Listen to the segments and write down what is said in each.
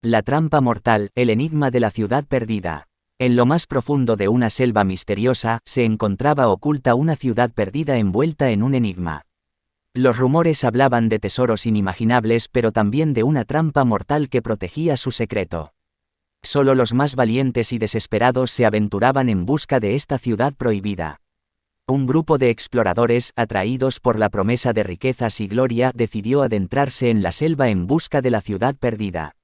La trampa mortal, el enigma de la ciudad perdida. En lo más profundo de una selva misteriosa, se encontraba oculta una ciudad perdida envuelta en un enigma. Los rumores hablaban de tesoros inimaginables, pero también de una trampa mortal que protegía su secreto. Solo los más valientes y desesperados se aventuraban en busca de esta ciudad prohibida. Un grupo de exploradores, atraídos por la promesa de riquezas y gloria, decidió adentrarse en la selva en busca de la ciudad perdida.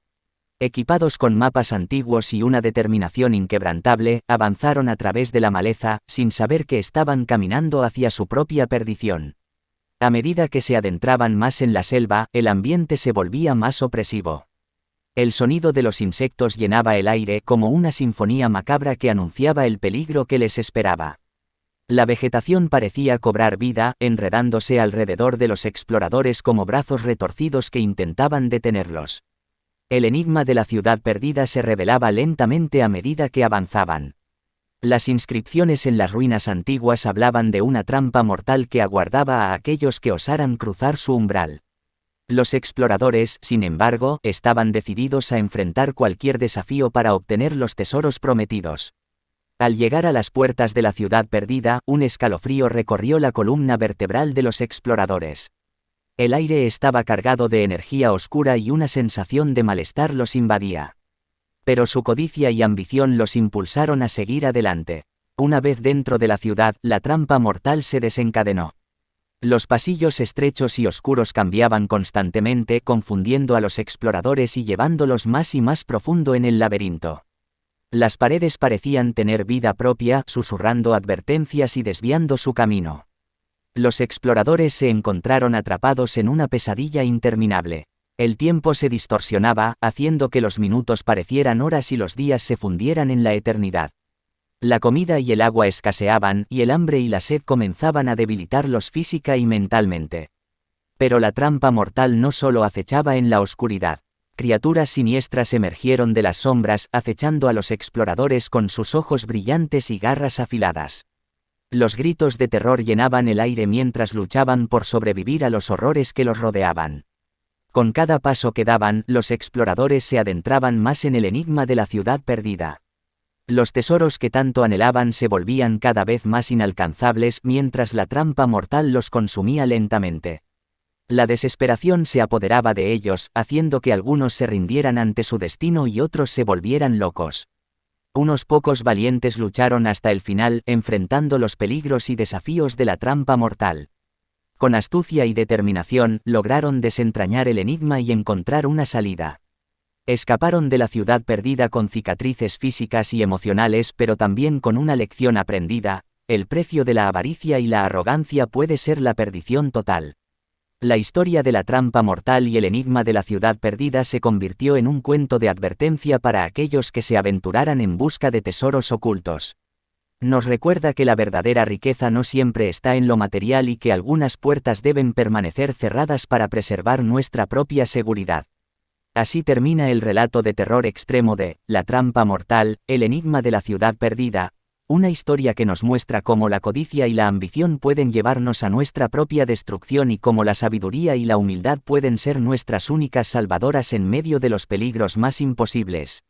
Equipados con mapas antiguos y una determinación inquebrantable, avanzaron a través de la maleza, sin saber que estaban caminando hacia su propia perdición. A medida que se adentraban más en la selva, el ambiente se volvía más opresivo. El sonido de los insectos llenaba el aire como una sinfonía macabra que anunciaba el peligro que les esperaba. La vegetación parecía cobrar vida, enredándose alrededor de los exploradores como brazos retorcidos que intentaban detenerlos. El enigma de la ciudad perdida se revelaba lentamente a medida que avanzaban. Las inscripciones en las ruinas antiguas hablaban de una trampa mortal que aguardaba a aquellos que osaran cruzar su umbral. Los exploradores, sin embargo, estaban decididos a enfrentar cualquier desafío para obtener los tesoros prometidos. Al llegar a las puertas de la ciudad perdida, un escalofrío recorrió la columna vertebral de los exploradores. El aire estaba cargado de energía oscura y una sensación de malestar los invadía. Pero su codicia y ambición los impulsaron a seguir adelante. Una vez dentro de la ciudad, la trampa mortal se desencadenó. Los pasillos estrechos y oscuros cambiaban constantemente, confundiendo a los exploradores y llevándolos más y más profundo en el laberinto. Las paredes parecían tener vida propia, susurrando advertencias y desviando su camino. Los exploradores se encontraron atrapados en una pesadilla interminable. El tiempo se distorsionaba, haciendo que los minutos parecieran horas y los días se fundieran en la eternidad. La comida y el agua escaseaban, y el hambre y la sed comenzaban a debilitarlos física y mentalmente. Pero la trampa mortal no solo acechaba en la oscuridad. Criaturas siniestras emergieron de las sombras, acechando a los exploradores con sus ojos brillantes y garras afiladas. Los gritos de terror llenaban el aire mientras luchaban por sobrevivir a los horrores que los rodeaban. Con cada paso que daban, los exploradores se adentraban más en el enigma de la ciudad perdida. Los tesoros que tanto anhelaban se volvían cada vez más inalcanzables mientras la trampa mortal los consumía lentamente. La desesperación se apoderaba de ellos, haciendo que algunos se rindieran ante su destino y otros se volvieran locos. Unos pocos valientes lucharon hasta el final, enfrentando los peligros y desafíos de la trampa mortal. Con astucia y determinación, lograron desentrañar el enigma y encontrar una salida. Escaparon de la ciudad perdida con cicatrices físicas y emocionales, pero también con una lección aprendida: el precio de la avaricia y la arrogancia puede ser la perdición total. La historia de la trampa mortal y el enigma de la ciudad perdida se convirtió en un cuento de advertencia para aquellos que se aventuraran en busca de tesoros ocultos. Nos recuerda que la verdadera riqueza no siempre está en lo material y que algunas puertas deben permanecer cerradas para preservar nuestra propia seguridad. Así termina el relato de terror extremo de La trampa mortal, el enigma de la ciudad perdida, una historia que nos muestra cómo la codicia y la ambición pueden llevarnos a nuestra propia destrucción y cómo la sabiduría y la humildad pueden ser nuestras únicas salvadoras en medio de los peligros más imposibles.